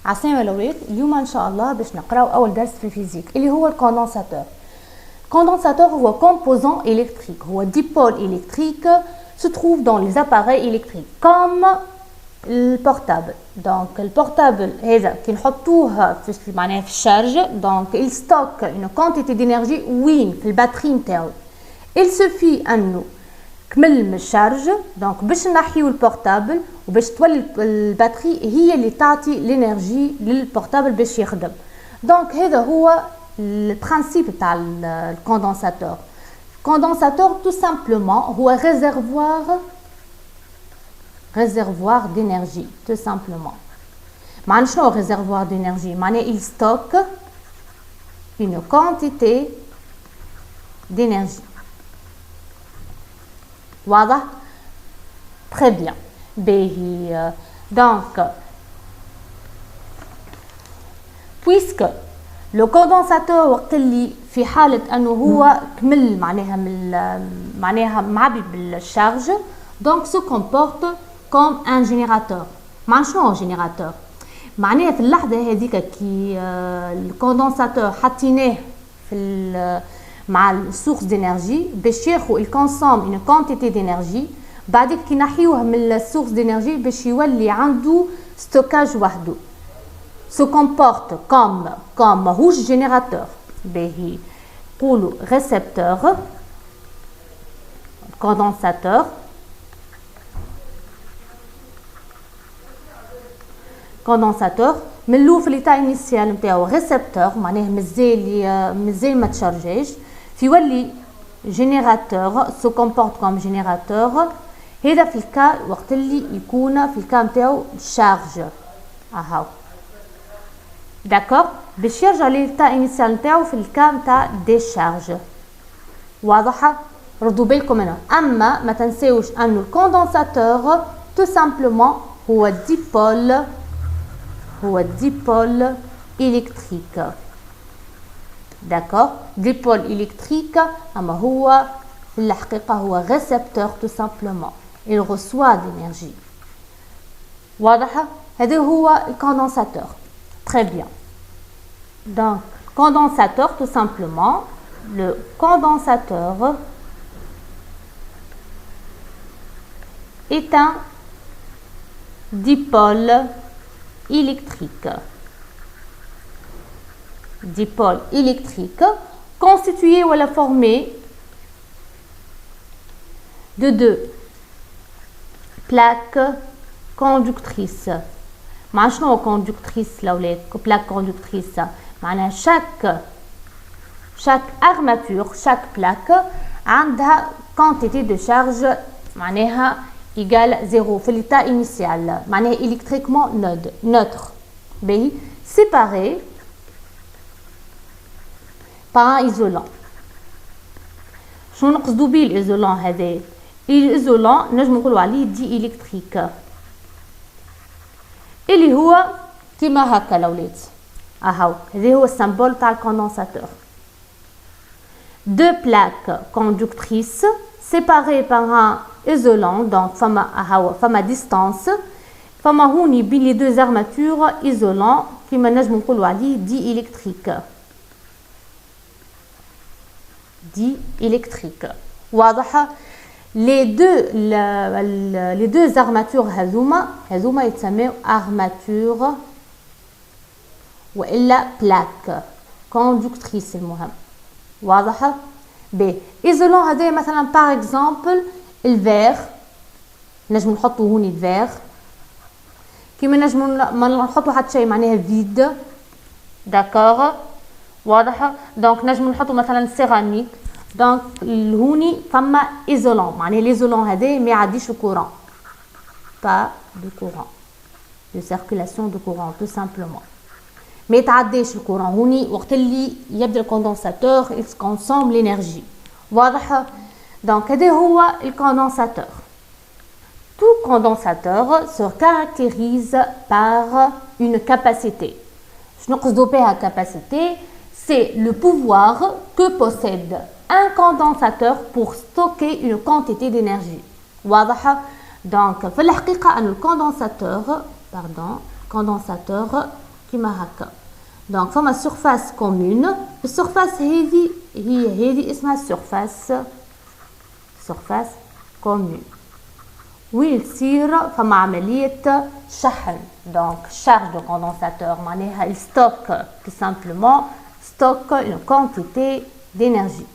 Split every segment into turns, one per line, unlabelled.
عسلامة الأولاد. اليوم إن شاء الله باش نقراو أول درس في الفيزيك اللي هو الكوندنساتور. الكوندنساتور هو composant électrique, هو dipôle électrique se trouve dans les appareils électriques comme le portable. Donc le portable هذا كي نحطوه في معناها في الشارج donc il stocke une quantité d'énergie وين في الباتري نتاعو. Il suffit أنه كمل من الشارج دونك باش نحيو البورتابل وباش تولي الباتري هي اللي تعطي الانرجي للبورتابل باش يخدم. دونك هذا هو البرانسيب تاع الكوندنساتور. الكوندنساتور تو سامبلومون هو réservoir d'énergie tout simplement. معنى شنو réservoir d'énergie؟ معناه il stocke une quantité d'énergie. واضح؟ très bien. باهي donc puisque le condensateur وقت اللي في حالة أنه هو كمل معناها معبي بالشارج donc se comporte comme un générateur. معنى شنو générateur؟ معناها في اللحظة هذيك كي الكوندنساتور حطيناه في مع السورس دينيرجي باش ياخو الكونسوم اون كونتيتي دينيرجي بعدك كي نحيوه من السورس دينيرجي باش يولي عنده ستوكاج وحده. سو كومبورت كوم ماهوش جينيراتور. باهي نقولوا ريسبتور كوندنساتور من الاول في ليتا انيسيال نتاعو ريسبتور معناه مازال ما تشارجيش في يولي جينيراتور سو كومبورت كوم جينيراتور. هذا في الكا وقت اللي يكون في الكا نتاعو شارج اهو داكور باش يرجع للتا انيسيال نتاعو في الكا نتاع ديشارج. واضحه؟ ردوا بالكم هنا. اما ما تنساوش انه الكوندنساتور تو سامبلومون هو dipôle électrique. D'accord? Dipôle électrique, أما هو في الحقيقة هو récepteur tout simplement. Il reçoit d'énergie. واضحة؟ هذا هو الكوندنساتور. Très bien. Donc, condensateur tout simplement. Le condensateur est un dipôle électrique constitué ou la formé de deux plaques conductrices. Maintenant conductrice là plaque conductrice معناها chaque armature chaque plaque عندها quantité de charge معناها égale 0 في l'état initial معناها électriquement neutre باهي séparé par un isolant. شنو نقصدو بيه الإيزولون هذا؟ الإيزولون نجم نقولو عليه دي إلكتريك اللي هو كيما هكا الأولاد أهو هذا هو السمبول تاع الكوندنساتور. deux plaques conductrices séparées par un isolant donc فما distance فما هوني بين les deux armatures isolant كيما نجم نقولو عليه دي électrique. واضحة؟ les deux armatures هذوما يتسموا armature وإلا plaque conductrice المهم. واضحة؟ ب isolant هذا مثلا par exemple الفير نجم نحطو هوني الفير كيما نجم ما نحطو حتى شيء معناها فيد. داكور؟ واضحه؟ دونك نجم نحطو مثلا سيراميك دونك هوني فما ايزولون معناها ليزولون هذا ما يعديش الكورون با دو كورون دو سيركولاسيون دو كورون تو سامبلومون ما يتعداش الكورون هوني وقت اللي يبدا الكوندنساتور يكونسوم لينيرجي. واضحه؟ Donc, هذا هو الكوندنساتور. Tout condensateur se caractérise par une capacité. شنو نقصدو بها capacité؟ C'est le pouvoir que possède un condensateur pour stocker une quantité d'énergie. واضحة؟ Donc, في الحقيقة أن الكوندنساتور كيما هكا. دونك فما سيرفاس كومون، السيرفاس هذه اسمها سيرفاس كومون، وين تصير فما عملية شحن. دونك charge de condensateur معناها il stocke tout simplement une quantité d'énergie.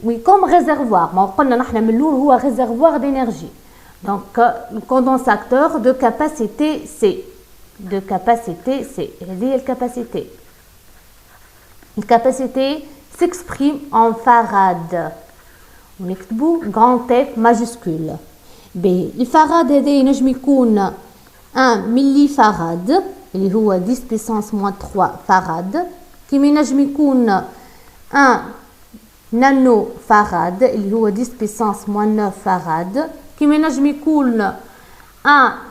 Oui, comme réservoir, ما قلنا نحن من الأول هو réservoir d'énergie. Donc le condensateur de capacité C. هذه الكاباسيتي. الكاباسيتي s'exprime en farad. ونكتبو grand F majuscule. الفاراد هذا ينجم يكون 1 ملي فاراد اللي هو 10 puissance moins 3 فاراد، كيما ينجم يكون 1 نانو فاراد اللي هو 10 puissance moins 9 فاراد، كيما ينجم يكون 1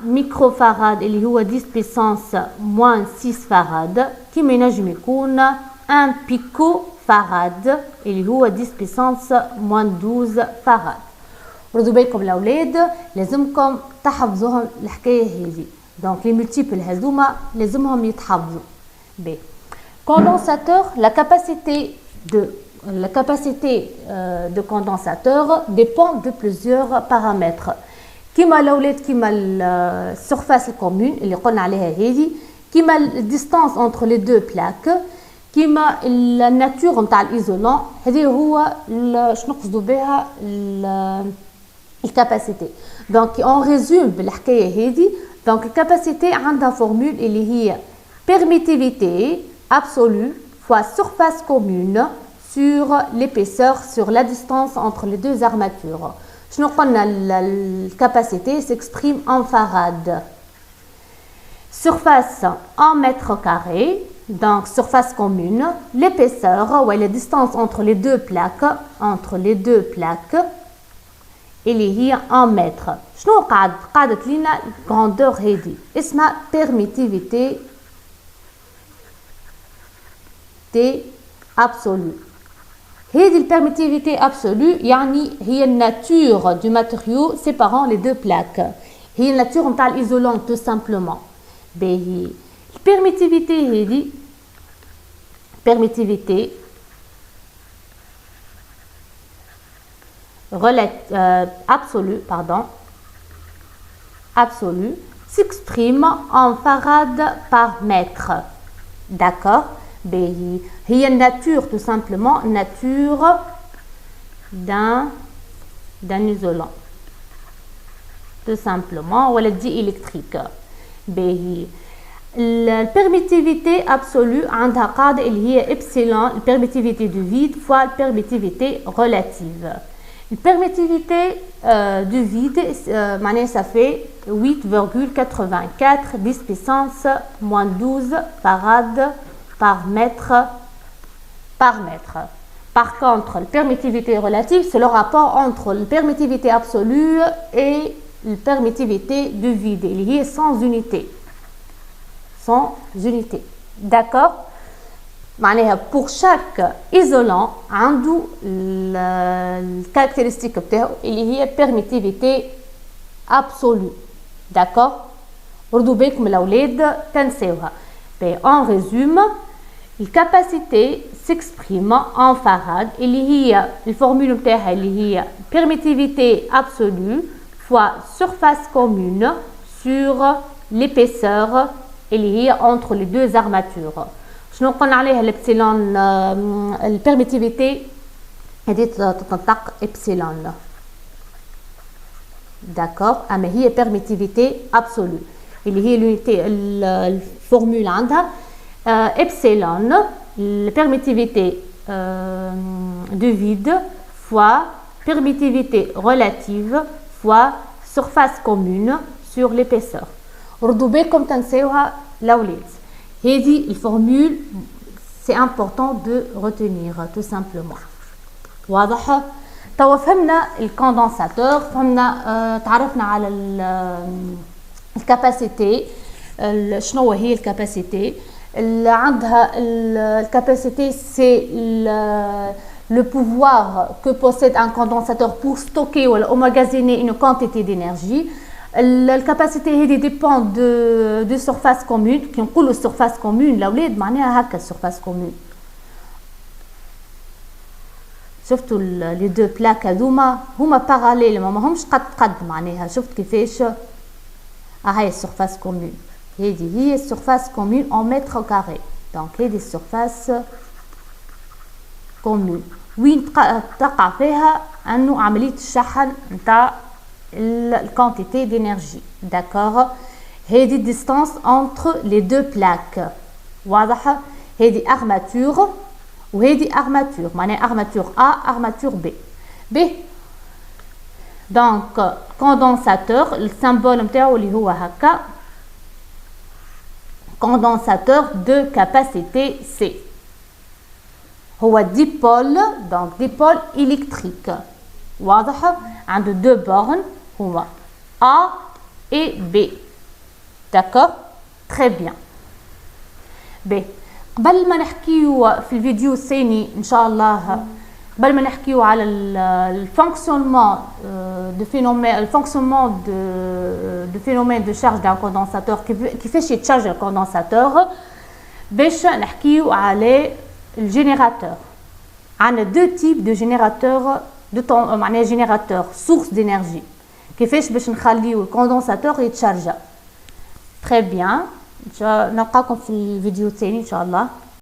ميكرو فاراد اللي هو 10 puissance moins 6 فاراد، كيما ينجم يكون 1 بيكو فاراد اللي هو 10 puissance moins 12 فاراد. ردوا بالكم الاولاد لازمكم تحفظوهم الحكايه هذه. دونك لي مولتيبل هذوما لازمهم يتحفظوا. ب condensateur, la capacité de condensateur dépend de plusieurs paramètres. كيما الاولاد كيما السيرفاس الكومون اللي قلنا عليها هذه، كيما الديستانس entre les deux plaques، كيما الناتور نتاع الايزولون. هذه هو شنو نقصدوا بها الكاباسيتي. دونك اون ريزوم بالحكايه هذه. دونك الكاباسيتي عندها فورمول اللي هي permittivité absolue fois surface commune sur l'épaisseur sur la distance entre les deux armatures. شنو قلنا الكاباسيتي s'exprime en farad. Surface en mètres carrés. Donc surface commune, l'épaisseur ou la distance entre les deux plaques اللي هي en mètres. شنو قعدت لنا grandeur هذه اسمها permittivité absolue. هذه البيرميتيفيتي absolue يعني هي الناتور du matériau séparant les deux plaques. هي الناتور نتاع الايزولون tout simplement. باهي permittivité هذه permittivité absolue s'exprime en farad par mètre. D'accord. هي nature tout simplement nature d'un isolant tout simplement ولا دي électrique. البيرميتيفيتي absolue عندها قاعدة اللي هي إبسيلون البيرميتيفيتي du vide fois البيرميتيفيتي relative. البيرميتيفيتي du vide معناها ça fait 8,84 10 puissance moins 12 farad par mètre. Par contre, la permittivité relative, c'est le rapport entre la permittivité absolue et la permittivité du vide. Il y est sans unité. D'accord. Pour chaque isolant, عنده الكاركتيرستيك بتاعه اللي هي permittivité absolue. D'accord. ردوا بالكم الاولاد تنساوها. En résumé, la capacité s'exprime en farad اللي هي الفورمule بتاعها اللي هي permittivité absolue fois surface commune sur l'épaisseur اللي هي entre les deux armatures. شنو قلنا عليها الابسيلون البيرميتيفيتي هذه تنطق ابسيلون. داكور. اما هي بيرميتيفيتي ابسولو اللي هي لونيتي الفورمول عندها ابسيلون البيرميتيفيتي du vide fois permittivité relative fois surface commune sur l'épaisseur. ردوا بالكم تنساوها الاولاد. هذه الفورمول c'est important de retenir tout simplement. واضح؟ توا فهمنا الكوندنساتور، فهمنا تعرفنا على الكاباسيتي. شنو هي الكاباسيتي؟ عندها الكاباسيتي c'est le pouvoir que possède un condensateur pour stocker ou emmagasiner une quantité d'énergie. الكاباسيتي هذه ديبون دو سورفاس كومون. كي نقولوا سورفاس كومون الاولاد معناها هكا السورفاس كومون. شفتوا لي دو بلاك هذوما هما باراليل ما همش قد معناها. شفت كيفاش هاي السورفاس كومون. هذه هي السورفاس كومون en متر كاري. دونك هذه السورفاس كومون وين تقع فيها انه عمليه الشحن نتاع الكونتيتي دينيرجي. داكور. هذه ديستانس انتر لي دو بلاك. واضحه. هذه ارماتور وهذه ارماتور معناها ارماتور ا ارماتور بي. دونك كوندنساتور السامبول نتاعو اللي هو هكا كوندنساتور دو كاباسيتي سي. هو ديبول دونك ديبول الكتريك. واضح. عنده دو بورن هما A et B. D'accord. Très bien. B. قبل ما نحكيو في الفيديو الثاني ان شاء الله قبل ما نحكيو على الفونكسيونمون دو فينومين الفونكسيونمون دو فينومين دو شارج دان كوندنساتور كيفاش يتشارج الكوندنساتور باش نحكيو على الجينيراتور. عندنا دو تيب دو جينيراتور دو معناها جينيراتور سورس دينيرجي. كيفاش باش نخليو الكوندنساتور يتشارجا. تري بيان. نلقاكم في الفيديو الثاني ان شاء الله.